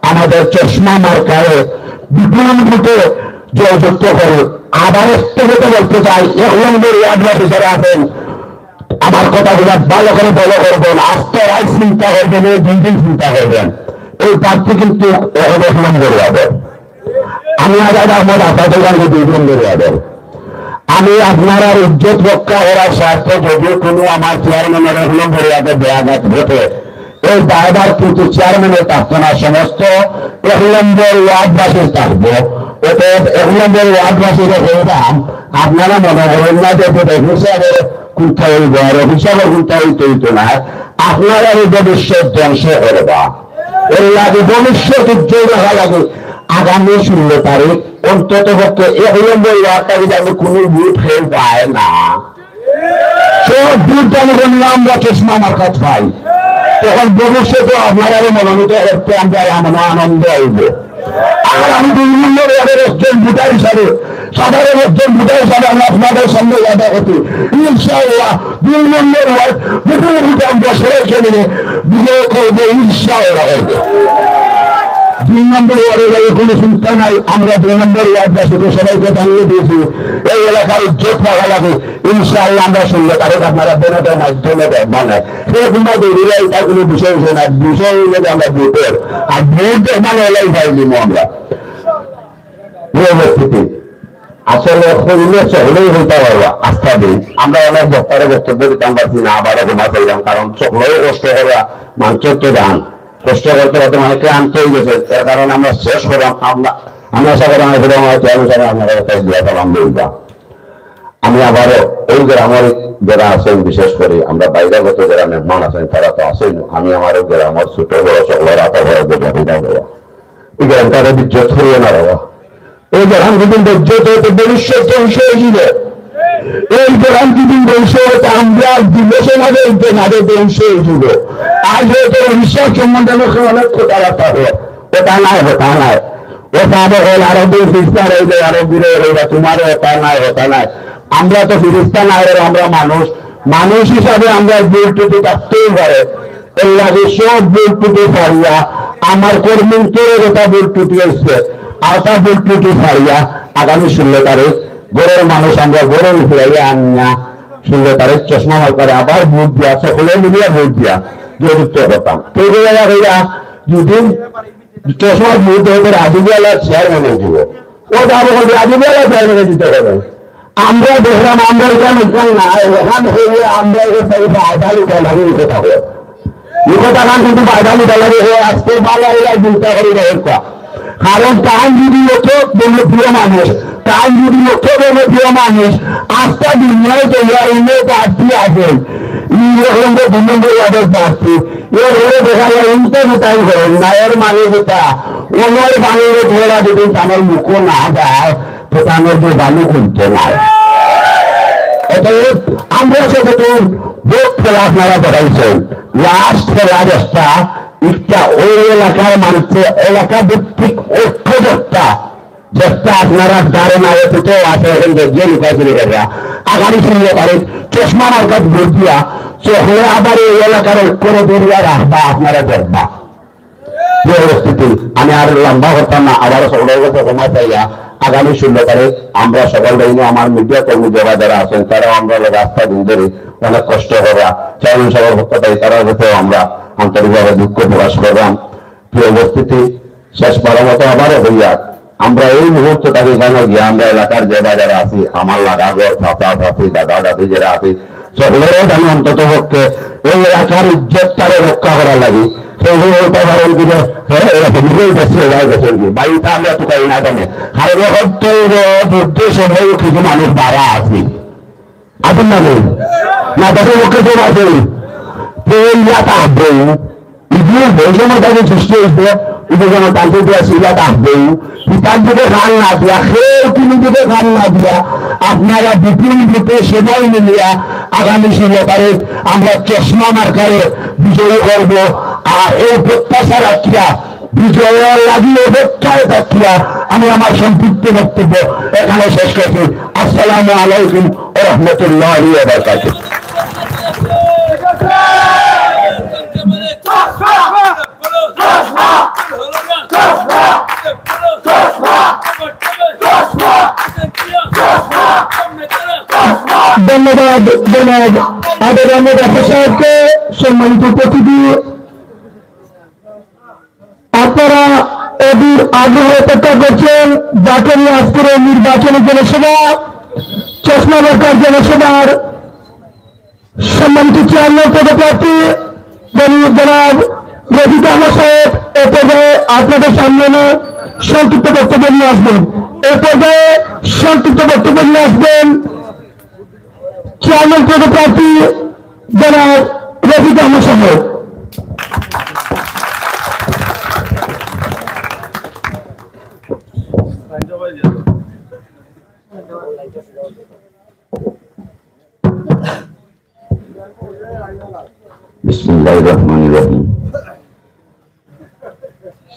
আমাদের চশমা মার্কারে বিপুল ভোটে জয়যুক্ত করে। আবার একটু কথা বলতে চাই, 1 নম্বর ওয়ার্ড অফিসারে আছেন, আমার কথাগুলো ভালো করে ফলো করবেন, আস্তে রায় চিন্তা করবেন, এই 2 দিন চিন্তা করবেন। এই প্রার্থী কিন্তু 1 নম্বর ওয়ার্ডের, আমি আজাদ আহমদ আসাদুল 2 নম্বর ওয়ার্ডের। আমি আপনারা ইজ্জত রক্ষা করার স্বার্থে যদি কোনো আমার চেয়ারম্যানের 1 নম্বর ওয়ার্ডে ব্যাঘাত ঘটে এই দায়ভার কিন্তু চেয়ারম্যানের থাকতো না, সমস্ত 1 নম্বর ওয়ার্ডবাসীর থাকবো। অতএব 1 নম্বর ওয়ার্ডবাসীর বলতাম, আপনারা মনে করেন না যে হিসাবে কোনটা হইব আর হিসাবে কোনটা হইতো না, আপনারা এই ভবিষ্যৎ ধ্বংস করবা। এর লাগে ভবিষ্যৎ উজ্জ্বল রাখা লাগে। আগামী 16 তারিখ অন্তত পক্ষে 1 নম্বর ওয়ার্ডটা যদি আমি কোনো বুথ ফেল পায় না, সব বুথ আমি আমরা চশমা মার্কাত পাই, তখন ভবিষ্যতে আপনারা মনোনীত করতে আমরা আনন্দ হইব। আর আমি 2 নম্বর ওয়ার্ডের একজন ভোটার হিসাবে, সাধারণ একজন ভোটার হিসাবে আমি আপনাদের সঙ্গে কথা করছি, ইনশাআল্লাহ 2 নম্বর ওয়ার্ড আমরা সবাইকে মিলে বিজয় করবো, ইনশাআল্লাহ। 2 নম্বর ওয়ার্ডে যাই কোনো চিন্তা নাই, আমরা 2 নম্বর ওয়ার্ডবাসী সবাইকে জানিয়ে দিয়েছি এই এলাকার ইজ্জত রাখা লাগে। ইনশাআল্লাহ আমরা 16 তারিখ আপনারা বেনাদের মাধ্যমে মানে সেরকম এটা কোনো বিষয় হচ্ছে না, বিষয় হলে আমরা ভোটের আর ভোট মানে এলাই পাইনি আমরা পরিস্থিতি আসলে হলেই হইতে পারবো। আস্থা দিই আমরা অনেক বক্তারে বক্তব্য দিতাম পারছি না, আবারও ঘুমা চাইলাম, কারণ চোখলেও কষ্ট করা মানুষের তো দান কষ্ট করতে করতে মানে ক্লান্ত হয়ে গেছে। তার কারণে আমরা শেষ করলাম, আমরা সাথে অনুসারে আপনারা বলবা। আমি আবারও ওই গ্রামের যারা আছেন, বিশেষ করে আমরা বাইরেগত যারা মেহমান আছেন তারা তো আসেন, আমি আমার গ্রামের ছোট বড় সকলের আতা বড় বিদায় দেওয়া, এই গ্রামটারে বিজ্জত হইয়ে না দেওয়া। এই গ্রাম যদি বিজ্জত হইতে ভবিষ্যৎ ধ্বংস হয়েছিল, এই গ্রাম যদি ধ্বংস হইতে আমরা 2 বছর আগে নাগে ধ্বংস হয়েছিল। আজ হয়তো ঈশ্বর সম্বন্ধে অনেক কথাবার্তা হবে, ওটা নাই হতা নাই, ওটা হল আরো ফিরিস্তান হইলে আরো দূরে হইলে তোমার হতা নাই হতা নাই। আমরা তো ফিরিস্তান আয়ের, আমরা মানুষ হিসাবে আমরা ভুল টুটি থাকতেই পারে। এর লাগে সব ভুল টুটি ফারিয়া আমার কর্মীদের ওটা ভুল টুটি হচ্ছে, আর তা ভুল টুটি ফারিয়া আগামী 16 তারিখ গড়ের মানুষ আমরা গড়ের ফিরাইয়া আনিয়া 16 তারিখ চশমা মার্কারে আবার ভোট দিয়া সকলে মিলিয়া ভোট দিয়া যুক্ত করতাম। সেই জায়গা হইয়া যদি চশমা ভোট হইতে রাজুবিয়ালার চেয়ারম্যানে দিব, ও যাবো রাজুবিয়ালা চেয়ারম্যানে দিতে হবে। আমরা দেখলাম আমরা এখানে না, এখান হয়ে আমরা আধালি লাগে লিখে থাকবো, লিখে থাকান কিন্তু আধালি লাগে আজকে ভালো চিন্তা করি রেখা। কারণ তাই যদি লোকে প্রিয় মানুষ, তাই যদি লোকে প্রিয় মানুষ আস্থা দুনিয়ায় তৈরি প্রার্থী আছেন, এইরকম 2 নম্বর ওয়ার্ডের প্রার্থী এর হলে দেখা যায় ইন্টারভিউ করেন না, এর মানে যেটা ওনার বাণীর ধরা যদি আমার মুখ না যায় তো তাদের যে বাণী খুলতে নাই। অতএব আমরা সেক্ষেত্রে ভোট ফেলা আপনারা দেখাইছেন, লাস্ট ফেলা চেষ্টা একটা ওই এলাকার মানুষের এলাকা ভিত্তিক ঐক্যবদ্ধতা যেটা আপনারা দাঁড়ে না এতেও আছে, যে লুকাইছিল আগামী 16 তারিখ চশমা মার্কাত ভোট দিয়া চোখে আবার এই এলাকার ঐক্য বেরিয়ে রাখবা, আপনারা দেখবা পরিস্থিতি। আমি আর লম্বা করতাম না, আবারও সকলের কাছে ক্ষমা চাইয়া আগামী 16 তারিখ আমরা সকল দিন আমার মিডিয়া কর্মী যারা আছেন তারাও আমরা রাস্তা দিন ধরে অনেক কষ্ট করা চেয়ারম্যান সভার পক্ষে তারা হতেও আমরা আন্তরিকভাবে দুঃখ প্রকাশ করলাম। প্রিয় উপস্থিতি, শেষবারের মতো আবারও হইয়া আমরা এই মুহূর্তটাকে এখানে গিয়ে আমরা এলাকার যারা আছি, আমার লাগাগর চাচা চাচি দাদা দাদি যারা আছি সকলেরও আমি অন্তত পক্ষে এই এলাকার ইজ্জতটারে রক্ষা করা লাগে। বাড়িটা আমরা তো পাই না জানে, কারণ কিছু মানুষ বাড়া আছি আসেন না না তাদের পক্ষে তো আছে আসবেই, ইদির বৈষম্যতাকে সৃষ্টি হয়েছে উপজনা তান্ত্রিক শিলাটা আসবেই, পিতার দিকে গান না দিয়া সেই তিনি দিকে গান না দিয়া আপনারা বিপুল রূপে সেবাই মিলিয়া আগামী 16 তারিখ আমরা চশমা মার্কারে বিজয়ী করব। আর এই প্রত্যাশা রাখিয়া বিজয়ের লাগিয়ে অপেক্ষায় থাকিয়া আমি আমার সংক্ষিপ্ত বক্তব্য এখানে শেষ করছি। আসসালামু আলাইকুম ওয়া রাহমাতুল্লাহি ওয়া বারাকাতুহু। ধন্যবাদ জনাব আদের আহমেদ সাহেবকে। সম্মানিত উপস্থিতি, আপনারা অধীর আগ্রহ অপেক্ষা করছেন যাকে নিয়ে আজকের নির্বাচনী জনসভা চশমা মার্কার জনসভার সম্মানিত চেয়ারম্যান পদপ্রার্থী জনাব রফিক আহমদ সাহেব এ পর্যায়ে আপনাদের সামনে সংক্ষিপ্ত বক্তব্য নিয়ে আসবেন। এ পর্যায়ে সংক্ষিপ্ত বক্তব্য নিয়ে আসবেন চেয়ারম্যান পদপ্রার্থী জনাব রফিক আহমদ সাহেব। বিসমিল্লাহির রহমানির রহিম।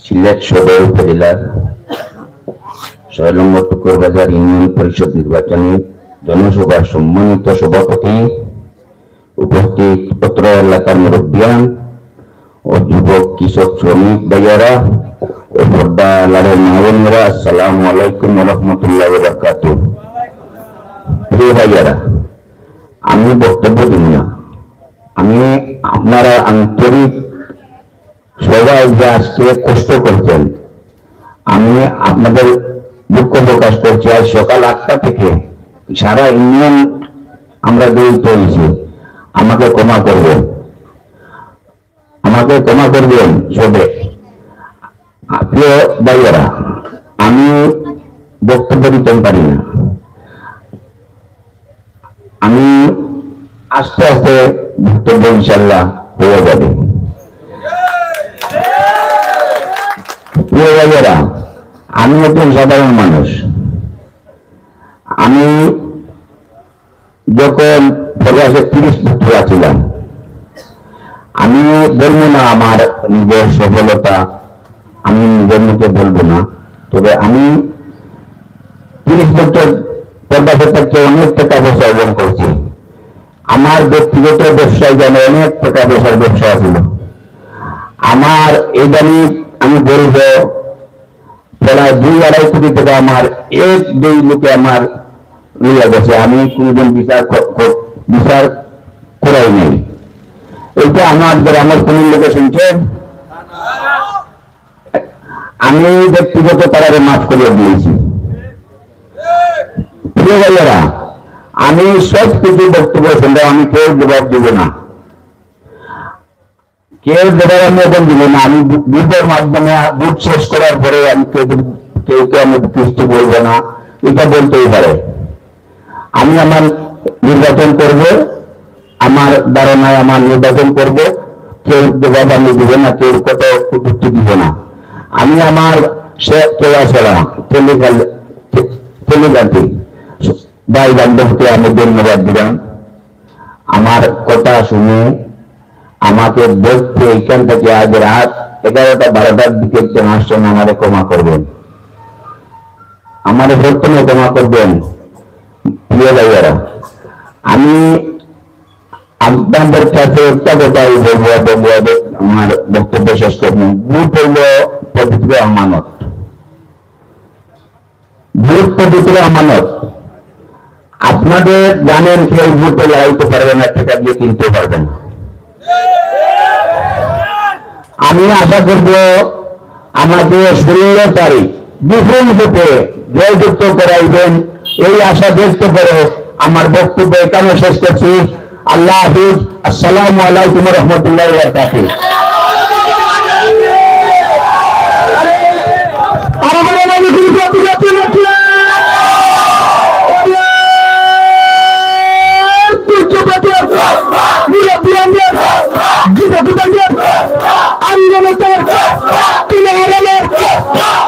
সিলেট সদর উপজেলার ৬ নম্বর টুকুরবাজার ইউনিয়ন পরিষদ নির্বাচনে জনসভার সম্মানিত সভাপতি, উপস্থিত পত্র এলাকার মুরব্বিয়ান ও যুবক কৃষক শ্রমিক ভাইয়ারা ও পর্দা আড়ালের মা বোনেরা, আসসালামু আলাইকুম ওয়া রাহমাতুল্লাহি ওয়া বারাকাতুহু। প্রিয় ভাইয়ারা, আমি বক্তব্য দিব না। আমি আপনারা আন্তরিক সবাই যে আজকে কষ্ট করছেন, আমি আপনাদের দুঃখ প্রকাশ করছি। আজ সকাল 8টা থেকে সারা ইউনিয়ন আমরা দৌড় হয়েছি। আমাকে ক্ষমা করবেন, আমাকে ক্ষমা করবেন সবে। প্রিয় ভাইয়েরা, আমি বক্তব্য দিতে পারি না। আমি আস্তে আস্তে বক্তব্য ইনশাল্লাহ হয়ে যাবে। প্রিয় ভাইয়েরা, আমি একজন সাধারণ মানুষ। আমি যখন প্রবাসে 30 বছর ছিলাম, আমি বলবো না আমার নিজের সফলতা, আমি নিজের মুখে বলবো না। তবে আমি 30 বছর প্রবাসে থাকতে অনেক টাকা পয়সা অর্জন করছি। আমার ব্যক্তিগত ব্যবসায় যেন অনেক টাকা পয়সার ব্যবসা ছিল। আমার এই দামি আমি বলবো প্রায় 2-2.5 কোটি টাকা আমার 1-2 লোকে আমার নিয়ে গেছে। আমি কোনদিন বিচার করাই নেই। এইটা আমার গ্রামের কোন লোকে শুনছেন? আমি ব্যক্তিগত তারারে মাফ করে দিয়েছি। প্রিয় ভাইয়েরা, আমি সব কিছু বক্তব্য শুনলে আমি কেউ জবাব দিব না, কেউ জবাব আমি এখন দিব না। আমি বুথের মাধ্যমে বুথ শেষ করার পরে আমি কেউকে আমি কিছু বলবো না, এটা বলতেই পারে। আমি আমার নির্বাচন করব, আমার ধারণায় আমার নির্বাচন করব। কেউ জবাব আমি দিব না, কেউ কত কুটুক্তি দিব না। আমি আমার টেলিগাতি ভাই বান্ধবকে আমি ধন্যবাদ দিলাম। আমার কথা শুনে আমাকে বলতে এখান থেকে আজ রাত 11টা-12টার দিকে আসছেন, আমারে ক্ষমা করবেন, আমারে প্রথমে ক্ষমা করবেন। প্রিয় ভাইয়েরা, আমি আপনাদের কাছে একটা কথাই বলবো, আমার বক্তব্য শেষ করবেন। ভোট হইল পবিত্র আমানত, ভোট পবিত্র আমানত। আপনাদের জানেন কেউ ভোটে লাগাইতে পারবে না, টাকা দিয়ে কিনতে পারবেন। আমি আশা করব আমাদের 16 তারিখ বিপুল ভোটে জয়যুক্ত করাইবেন, এই আশা ব্যক্ত করে আমার বক্তব্য এখানে শেষ করছি। আল্লাহ হাফিজ। আসসালামু আলাইকুম ওয়া রাহমাতুল্লাহি ওয়া বারাকাতুহু।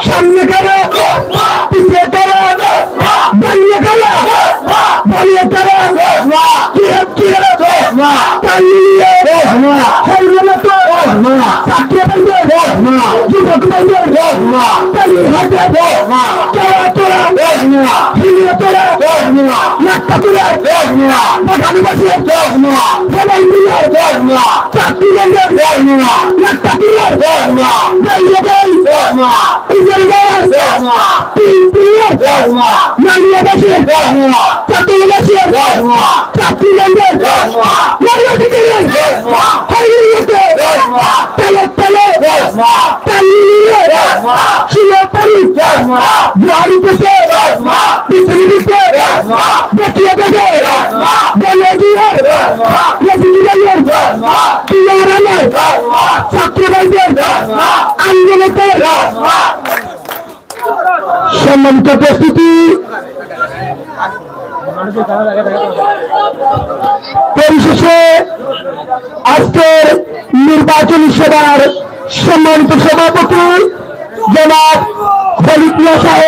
সামনে কারা, পিছিয়ে কারা, দাঁড়িয়ে কারা, দাঁড়িয়ে কারা, ছাত্র ভাইদের আন্দোলনকে সম্মানিত উপস্থিতি, পরিশেষে আজকের নির্বাচনী সভার সম্মানিত সভাপতি জনাব খলিফুল্লাহ সাহেব